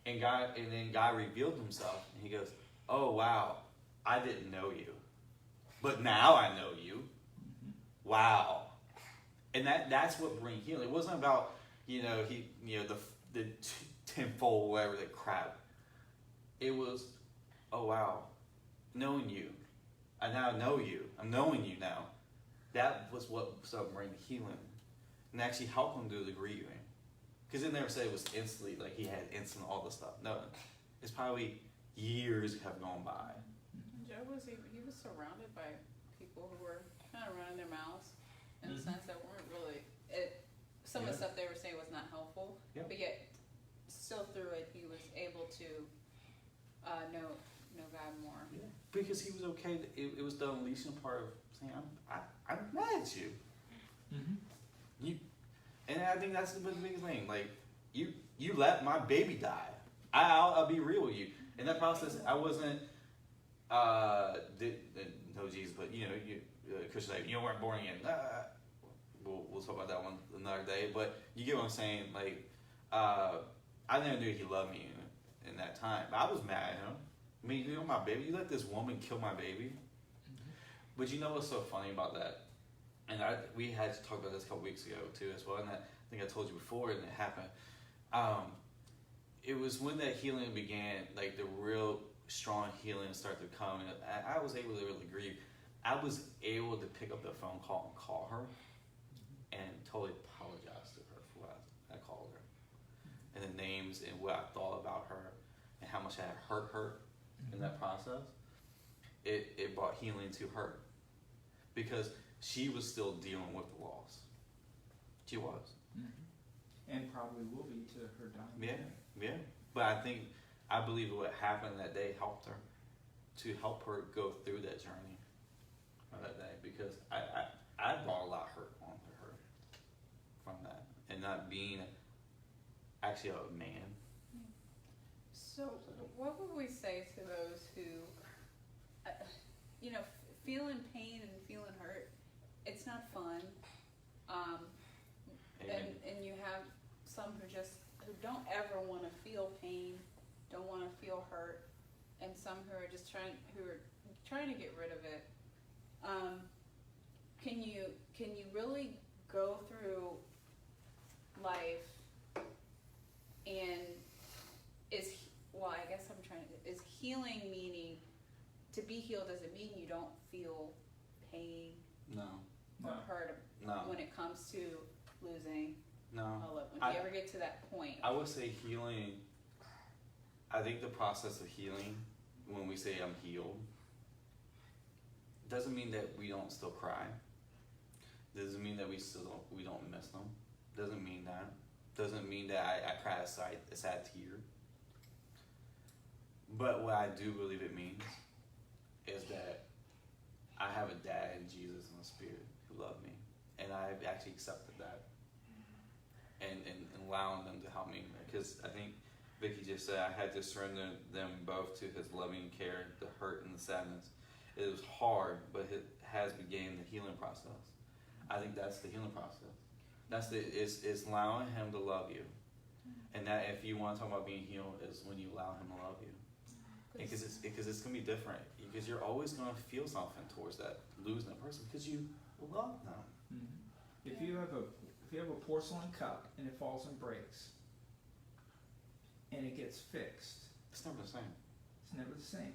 And then God revealed himself, and he goes, oh wow, I didn't know you. But now I know you. Mm-hmm. Wow. And that's what brings healing. It wasn't about, the tenfold, whatever, the crap. It was, oh wow, knowing you. I now know you. I'm knowing you now. That was what started bringing healing. And actually help him do the grieving. Because it never said it was instantly, like he had instant all this stuff. No. It's probably years have gone by. Joe was surrounded by people who were kind of running their mouths. In a sense that weren't really some of the stuff they were saying was not helpful, but yet still through it he was able to know God more. Yeah. Because he was okay. It was the unleashing part of saying, I'm mad at you. Mm-hmm. And I think that's the biggest thing. Like you let my baby die. I'll be real with you. In that process, I wasn't no Jesus, but Christians like, you weren't born again. We'll talk about that one another day. But you get what I'm saying. Like, I never knew he loved me in that time. But I was mad at him. I mean, my baby. You let this woman kill my baby. Mm-hmm. But you know what's so funny about that? And we had to talk about this a couple weeks ago too, as well. And I think I told you before, and it happened. It was when that healing began, like the real strong healing started to come, and I was able to really grieve. I was able to pick up the phone call and call her and totally apologize to her for what I called her. And the names and what I thought about her and how much I had hurt her in that process. It brought healing to her. Because she was still dealing with the loss. She was. Mm-hmm. And probably will be to her dying. Yeah. But I believe what happened that day helped her to help her go through that journey of that day, because I brought a lot of hurt onto her from that, and not being actually a man. So, what would we say to those who, feeling pain and feeling hurt? It's not fun. And you have some who don't ever want to feel pain, don't want to feel hurt, and some who are just trying to get rid of it. Can you really go through life and is healing meaning, to be healed, does it mean you don't feel pain No. or hurt No. when it comes to losing No. a loved one? Do you ever get to that point? I would say healing, I think the process of healing, when we say I'm healed, doesn't mean that we don't still cry. Doesn't mean that we don't miss them. Doesn't mean that. Doesn't mean that I cry a sad tear. But what I do believe it means is that I have a dad in Jesus and the Spirit who love me, and I've actually accepted that, and allowing them to help me, because I think Vicky just said I had to surrender them both to His loving care, the hurt and the sadness. It was hard, but it has began the healing process. I think that's the healing process. It's allowing Him to love you, and that if you want to talk about being healed, is when you allow Him to love you. Because it's gonna be different. Because you're always gonna feel something towards that losing that person, because you love them. Mm-hmm. If you have a porcelain cup and it falls and breaks, and it gets fixed, It's never the same. it's never the same.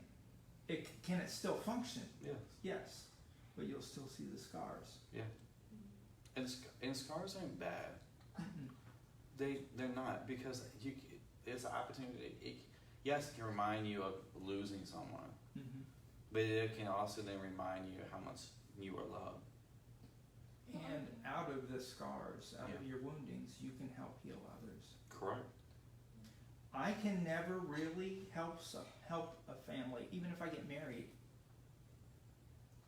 Can it still function? Yes. Yes, but you'll still see the scars. Yeah. And scars aren't bad. Mm-mm. They're not, because it's an opportunity. Yes, it can remind you of losing someone, Mm-hmm. but it can also then remind you how much you are loved. And out of the scars, out of Yeah. your woundings, you can help heal others. Correct. I can never really help a family, even if I get married,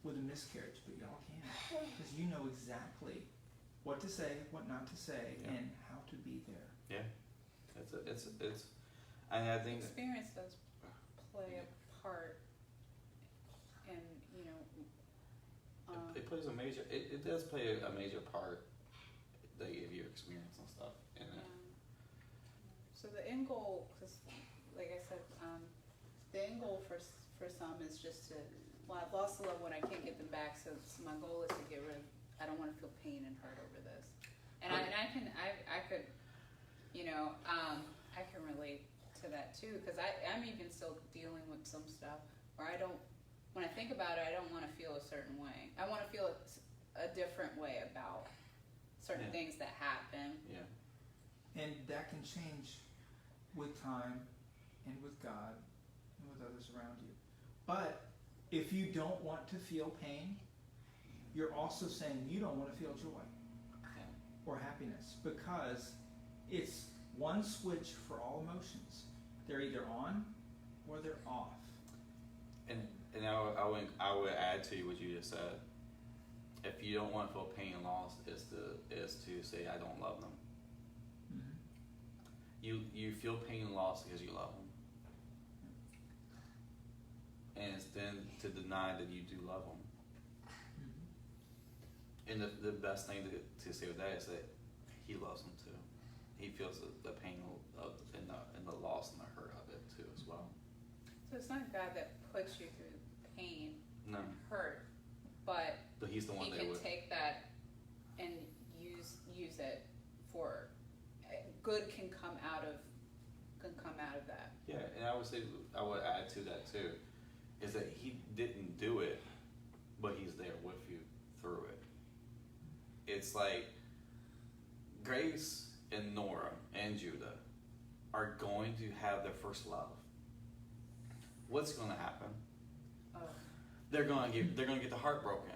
with a miscarriage, but y'all can, because you know exactly what to say, what not to say, Yeah. and how to be there. Yeah. It's and I think Experience does play a part in, it plays a major. It does play a major part. Of your experience and stuff. So the end goal, because like I said, the end goal for some is just to, I've lost a loved one, I can't get them back, so my goal is to get rid of, I don't want to feel pain and hurt over this. And I can relate to that too, because I'm even still dealing with some stuff where when I think about it, I don't want to feel a certain way. I want to feel a different way about certain things that happen. Yeah. And that can change with time and with God and with others around you. But if you don't want to feel pain, you're also saying you don't want to feel joy or happiness, because it's one switch for all emotions. They're either on or they're off. And I would add to what you just said. If you don't want to feel pain and loss, is to say I don't love them. Mm-hmm. You feel pain and loss because you love them, and it's then to deny that you do love them. Mm-hmm. And the best thing to say with that is that He loves them too. He feels the pain of and the loss and the hurt of it too as well. So it's not God that puts you through pain No, and hurt, but He's the one He that can would. take that and use it for good can come out of that. Yeah, and I would add to that too, is that He didn't do it, but He's there with you through it. It's like Grace and Nora and Judah are going to have their first love. What's going to happen? Oh. They're going to get the heart broken.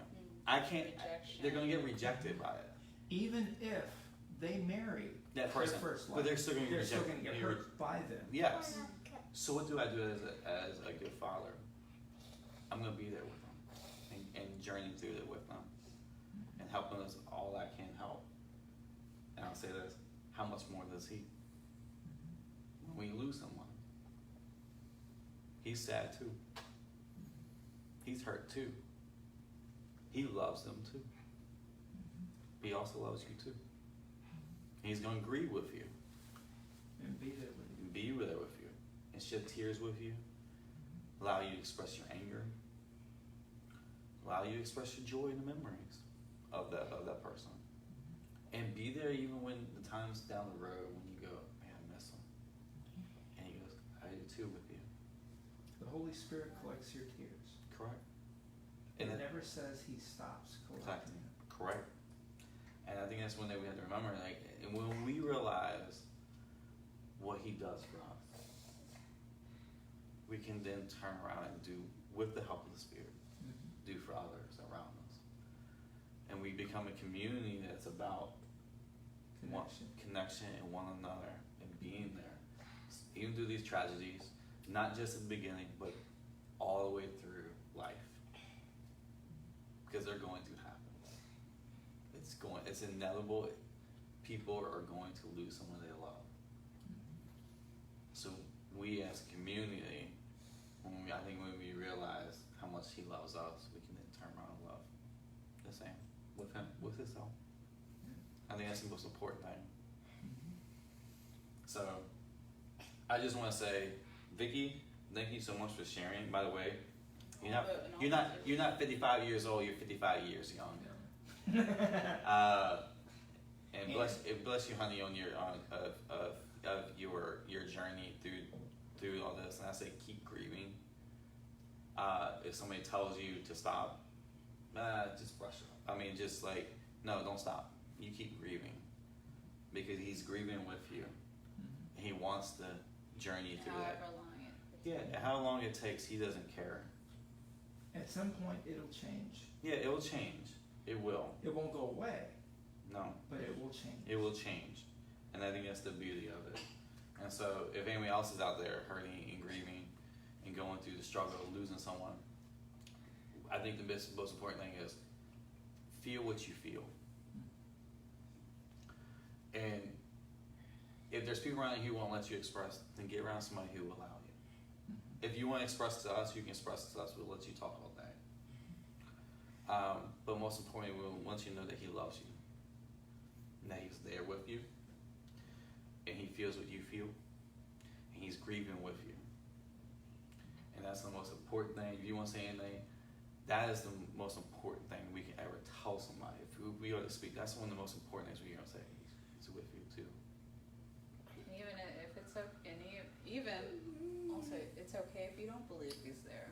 I can't. Rejection. They're going to get rejected by it. Even if they marry That person, their first love, but they're still going to get they're still rejected. going to get hurt by them. Yes. So what do I do as a good father? I'm going to be there with them and journey through it with them and helping us all I can help. And I'll say this, how much more does he? When you lose someone, he's sad too. He's hurt too. He loves them too. He also loves you too. He's going to grieve with you. And be there with you. Be there with you. And shed tears with you. Allow you to express your anger. Allow you to express your joy in the memories of that person. And be there even when the times down the road when you go, man, I miss him. And he goes, I do too with you. The Holy Spirit collects your tears. Correct. It And never says he stops collecting them. Correct. And I think that's one thing we have to remember. Like, and when we realize what he does for us, we can then turn around and do, with the help of the Spirit, do for others around us. And we become a community that's about connection and one another and being there. Even through these tragedies, not just at the beginning, but all the way through life. Because they're going to happen. It's inevitable. People are going to lose someone they love. So we as a community, I think when we realize how much he loves us, we can then turn around and love the same with him, with himself. I think that's the most important thing. So I just want to say, Vicky, thank you so much for sharing. By the way, you're not 55 years old. You're 55 years young. And bless you, honey, on your journey through all this. And I say, keep grieving. If somebody tells you to stop, just brush it. I mean, just like, no, don't stop. You keep grieving because he's grieving with you. And he wants to journey through that. However long it takes. Yeah, how long it takes, he doesn't care. At some point, it'll change. Yeah, it will change. It will. It won't go away. No. But it will change. It will change. And I think that's the beauty of it. And so if anyone else is out there hurting and grieving and going through the struggle of losing someone, I think the most important thing is feel what you feel. And if there's people around you who won't let you express, then get around somebody who will allow you. If you want to express to us, you can express to us. We'll let you talk all day. But most importantly, we want you to know that he loves you. And that he's there with you. And he feels what you feel. And he's grieving with you. And that's the most important thing. If you want to say anything, that is the most important thing we can ever tell somebody. If we are to speak, that's one of the most important things we're going to say. He's with you too. And even if it's okay, and even also, it's okay if you don't believe he's there.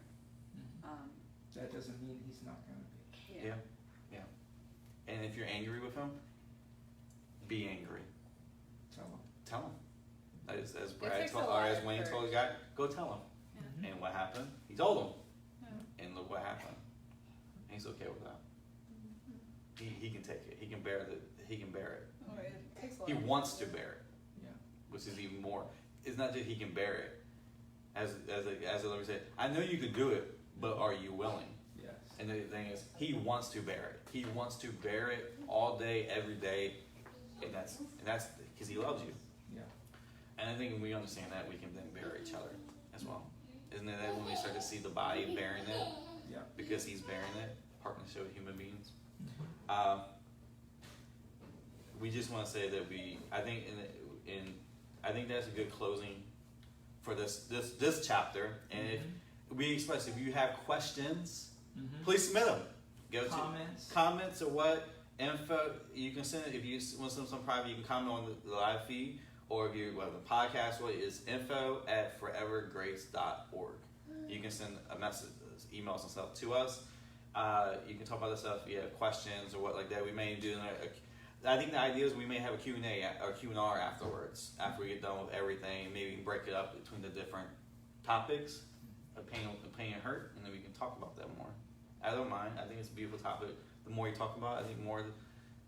That doesn't mean he's not going to be. Yeah. And if you're angry with him, be angry. Tell him. As Brad told, or as Wayne told the guy, go tell him. Yeah. And what happened? He told him. Yeah. And look what happened. And he's okay with that. He can take it. He can bear it. He can bear it. Oh, it takes a lot He of wants to people. bear it. Yeah. Which is even more. It's not that he can bear it. As the Lord said, I know you could do it, but are you willing? Yes. And the thing is, he wants to bear it. He wants to bear it all day, every day, and that's because he loves you. Yeah. And I think when we understand that, we can then bear each other as well. Isn't it that when we start to see the body bearing it? Yeah. Because he's bearing it, partnership with human beings. We just want to say that I think that's a good closing for this chapter. And if you have questions, please submit them. Go comments or what info you can send. If you want some private, you can comment on the live feed, or if you the podcast, what is info@forevergrace.org. You can send a message, emails and stuff to us. You can talk about this stuff if you have questions or what like that. We may do I think the idea is we may have a Q&A or Q&R afterwards, after we get done with everything. Maybe we can break it up between the different topics of pain and hurt, and then we can talk about that more. I don't mind. I think it's a beautiful topic. The more you talk about it, I think the more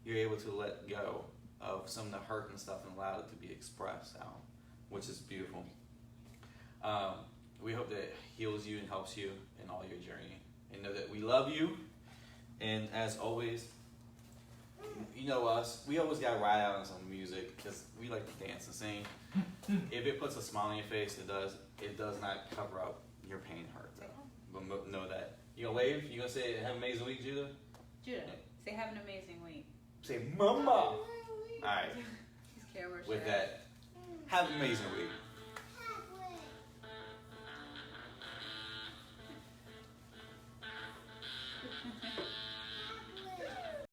you're able to let go of some of the hurt and stuff and allow it to be expressed out, which is beautiful. we hope that it heals you and helps you in all your journey. And know that we love you. And as always, you know us, we always got to ride out on some music because we like to dance and sing. If it puts a smile on your face, it does. It does not cover up your pain, hurt. But know that. You gonna wave? You gonna say have an amazing week, Judah? Judah, say have an amazing week. Say mama. All right. He's camera shy. With that, have an amazing week.